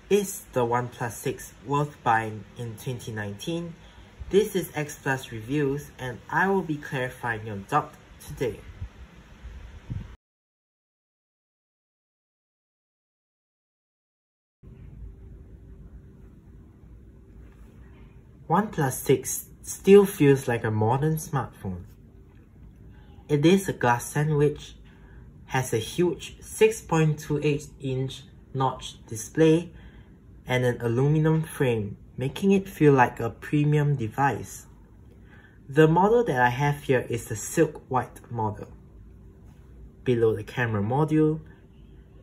Is the OnePlus 6 worth buying in 2019? This is X Plus Reviews and I will be clarifying your doubt today. OnePlus 6 still feels like a modern smartphone. It is a glass sandwich, has a huge 6.28-inch notch display, and an aluminum frame, making it feel like a premium device. The model that I have here is the silk white model. Below the camera module,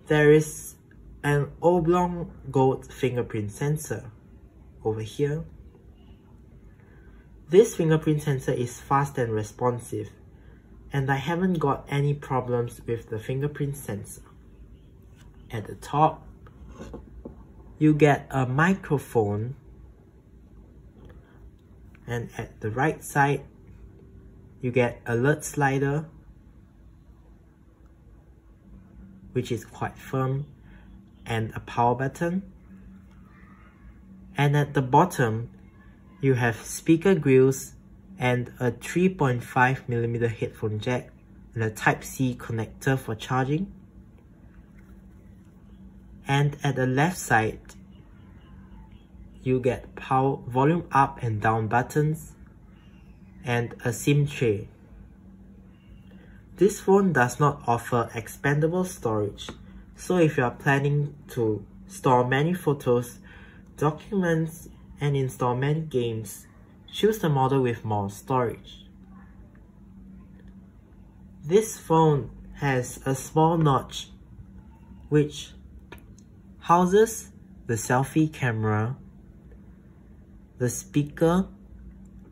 there is an oblong gold fingerprint sensor. Over here, this fingerprint sensor is fast and responsive, and I haven't got any problems with the fingerprint sensor. At the top, you get a microphone, and at the right side, you get alert slider, which is quite firm, and a power button. And at the bottom, you have speaker grills and a 3.5mm headphone jack and a Type-C connector for charging. And at the left side, you get power volume up and down buttons and a SIM tray. This phone does not offer expandable storage, so if you are planning to store many photos, documents, and install many games, choose the model with more storage. This phone has a small notch which houses the selfie camera, the speaker,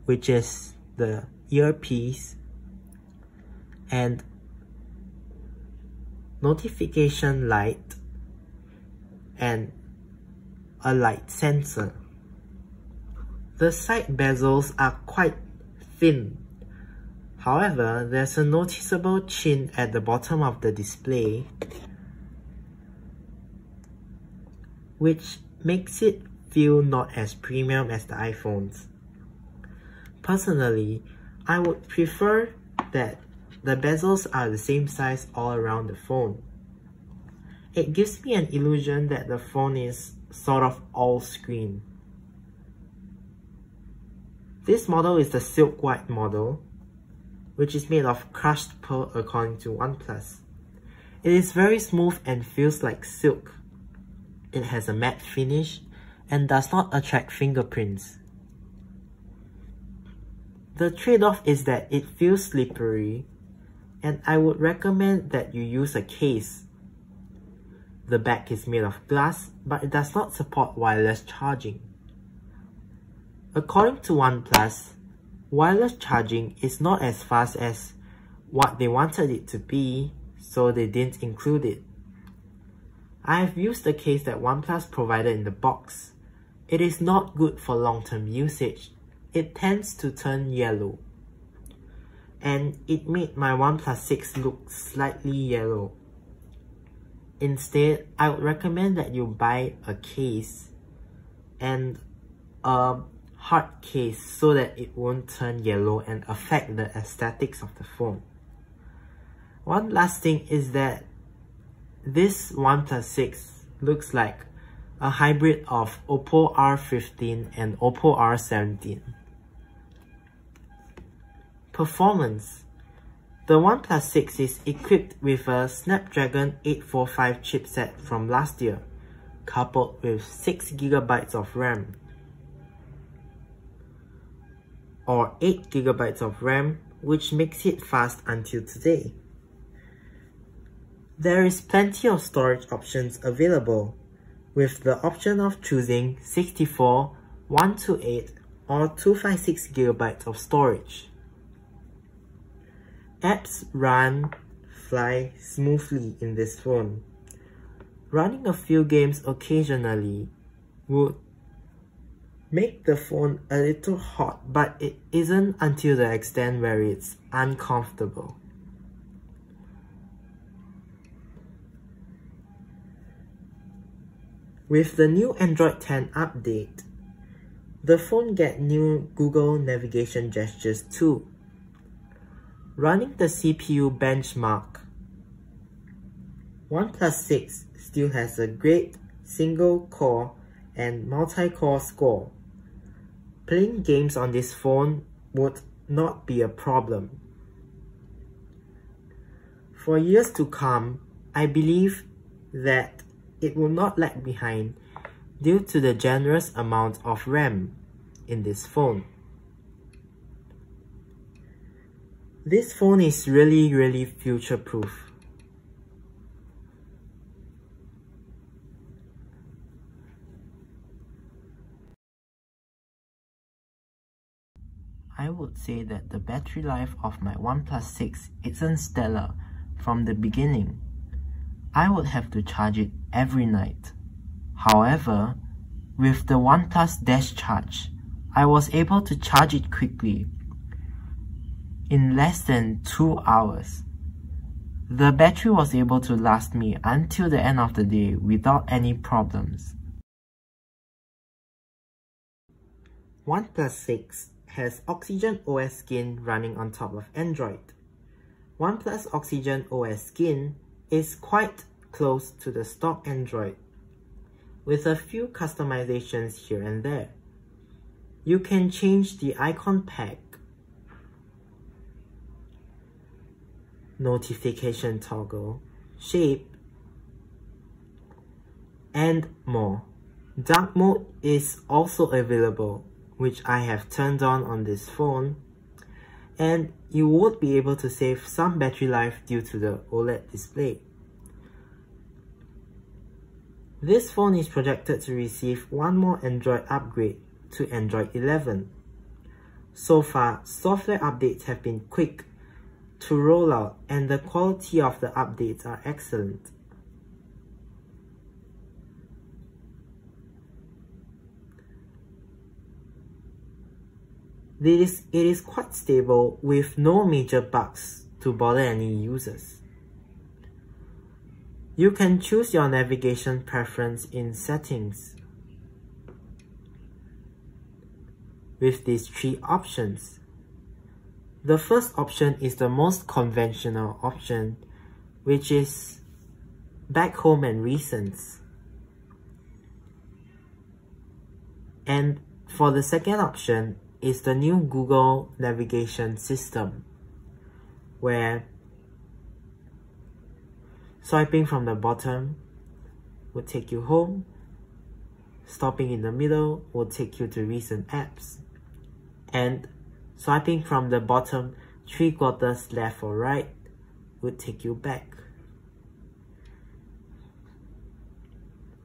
which is the earpiece, and notification light and a light sensor. The side bezels are quite thin. However, there's a noticeable chin at the bottom of the display, which makes it feel not as premium as the iPhones. Personally, I would prefer that the bezels are the same size all around the phone. It gives me an illusion that the phone is sort of all screen. This model is the silk white model, which is made of crushed pearl according to OnePlus. It is very smooth and feels like silk. It has a matte finish and does not attract fingerprints. The trade-off is that it feels slippery, and I would recommend that you use a case. The back is made of glass, but it does not support wireless charging. According to OnePlus, wireless charging is not as fast as what they wanted it to be, so they didn't include it. I have used the case that OnePlus provided in the box. It is not good for long-term usage. It tends to turn yellow, and it made my OnePlus 6 look slightly yellow. Instead, I would recommend that you buy a case and a hard case so that it won't turn yellow and affect the aesthetics of the phone. One last thing is that this OnePlus 6 looks like a hybrid of Oppo R15 and Oppo R17. Performance. The OnePlus 6 is equipped with a Snapdragon 845 chipset from last year, coupled with 6GB of RAM, or 8GB of RAM, which makes it fast until today. There is plenty of storage options available, with the option of choosing 64, 128, or 256GB of storage. Apps fly smoothly in this phone. Running a few games occasionally would make the phone a little hot, but it isn't until the extent where it's uncomfortable. With the new Android 10 update, the phone gets new Google navigation gestures too. Running the CPU benchmark, OnePlus 6 still has a great single-core and multi-core score. Playing games on this phone would not be a problem. For years to come, I believe that it will not lag behind due to the generous amount of RAM in this phone. This phone is really future-proof. I would say that the battery life of my OnePlus 6 isn't stellar from the beginning. I would have to charge it every night. However, with the OnePlus Dash Charge, I was able to charge it quickly, in less than 2 hours. The battery was able to last me until the end of the day without any problems. OnePlus 6 has Oxygen OS Skin running on top of Android. OnePlus Oxygen OS Skin is quite close to the stock Android, with a few customizations here and there. You can change the icon pack, notification toggle, shape, and more. Dark mode is also available, which I have turned on this phone, and you would be able to save some battery life due to the OLED display. This phone is projected to receive one more Android upgrade to Android 11. So far, software updates have been quick to roll out and the quality of the updates are excellent. It is quite stable with no major bugs to bother any users. You can choose your navigation preference in settings with these 3 options. The first option is the most conventional option, which is back home and recents. And for the second option is the new Google navigation system, where swiping from the bottom would take you home, stopping in the middle will take you to recent apps, and swiping from the bottom 3/4 left or right would take you back.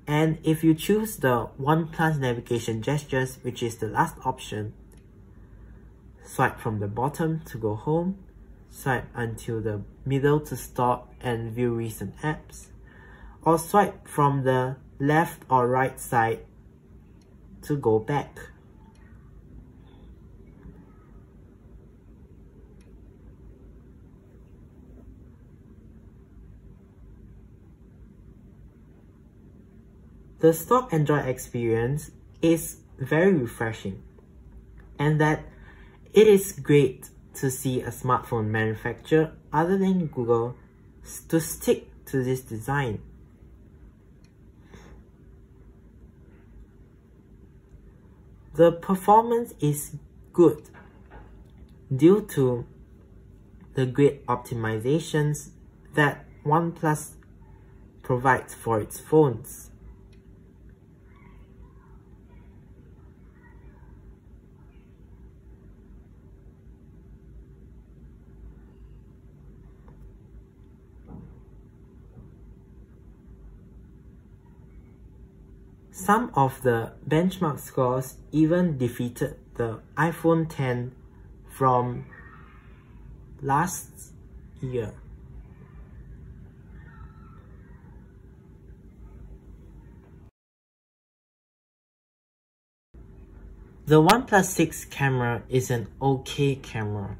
And if you choose the OnePlus navigation gestures, which is the last option, swipe from the bottom to go home, swipe until the middle to stop and view recent apps, or swipe from the left or right side to go back. The stock Android experience is very refreshing, and that it is great to see a smartphone manufacturer other than Google to stick to this design. The performance is good due to the great optimizations that OnePlus provides for its phones. Some of the benchmark scores even defeated the iPhone X from last year. The OnePlus 6 camera is an okay camera.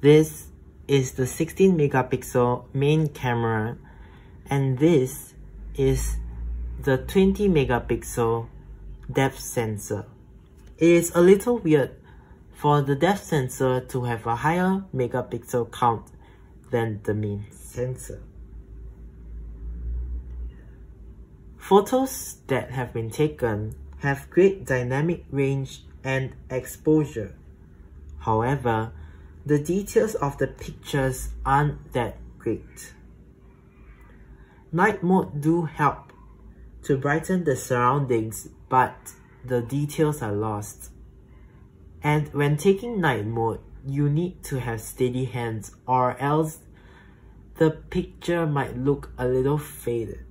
This is the 16 megapixel main camera, and this is the 20 megapixel depth sensor. It is a little weird for the depth sensor to have a higher megapixel count than the main sensor. Photos that have been taken have great dynamic range and exposure. However, the details of the pictures aren't that great. Night mode do help to brighten the surroundings, but the details are lost. And when taking night mode, you need to have steady hands or else the picture might look a little faded.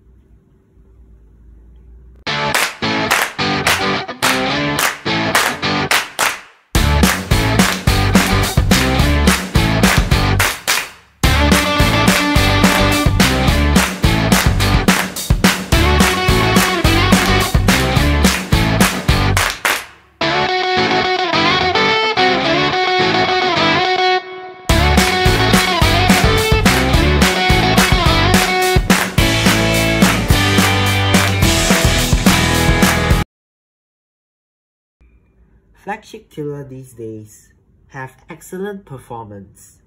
Flagship killer these days have excellent performance,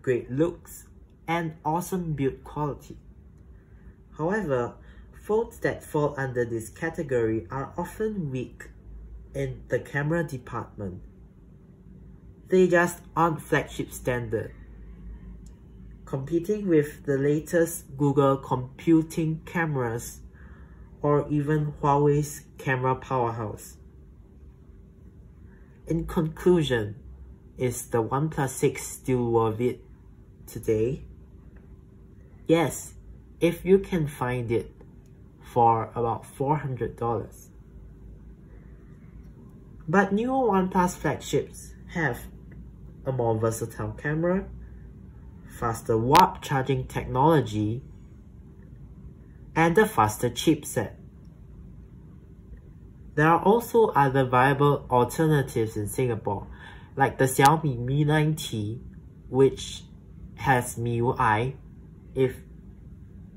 great looks, and awesome build quality. However, phones that fall under this category are often weak in the camera department. They just aren't flagship standard, competing with the latest Google computing cameras or even Huawei's camera powerhouse. In conclusion, is the OnePlus 6 still worth it today? Yes, if you can find it for about $400. But newer OnePlus flagships have a more versatile camera, faster warp charging technology, and a faster chipset. There are also other viable alternatives in Singapore, like the Xiaomi Mi 9T, which has MIUI if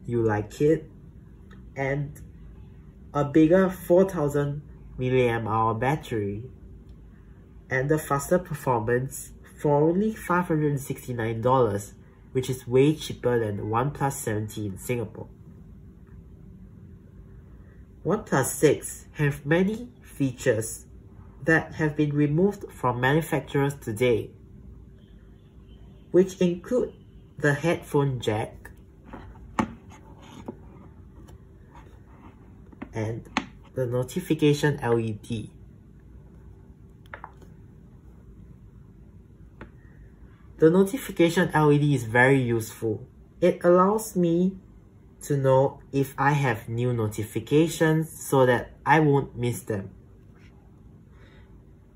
you like it, and a bigger 4000 mAh battery, and a faster performance for only $569, which is way cheaper than the OnePlus 70 in Singapore. OnePlus 6 have many features that have been removed from manufacturers today, which include the headphone jack and the notification LED. The notification LED is very useful. It allows me to know if I have new notifications so that I won't miss them.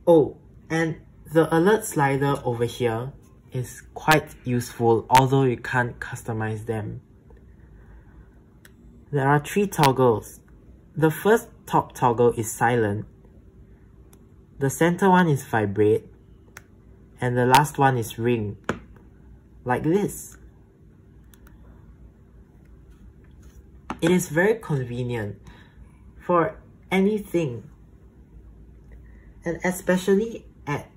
Oh, and the alert slider over here is quite useful, although you can't customize them. There are 3 toggles. The first top toggle is silent, the center one is vibrate, and the last one is ring, like this. It is very convenient for anything, and especially at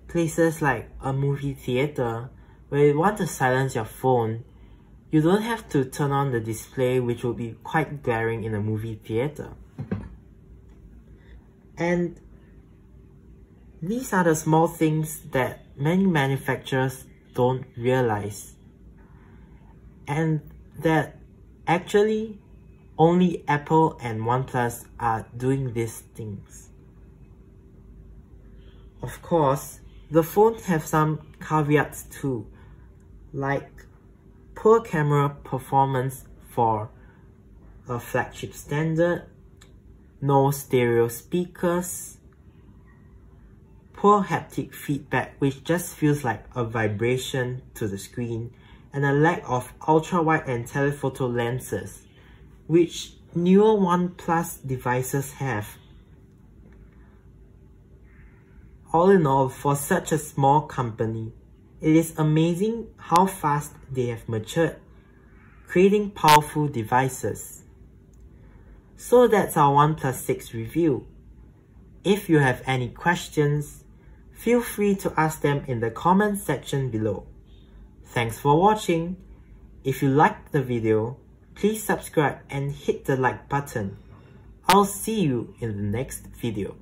places like a movie theater where you want to silence your phone. You don't have to turn on the display, which will be quite glaring in a movie theater. And these are the small things that many manufacturers don't realize, and that actually only Apple and OnePlus are doing these things. Of course, the phones have some caveats too, like poor camera performance for a flagship standard, no stereo speakers, poor haptic feedback which just feels like a vibration to the screen, and a lack of ultra-wide and telephoto lenses, which newer OnePlus devices have. All in all, for such a small company, it is amazing how fast they have matured, creating powerful devices. So that's our OnePlus 6 review. If you have any questions, feel free to ask them in the comments section below. Thanks for watching. If you liked the video, please subscribe and hit the like button. I'll see you in the next video.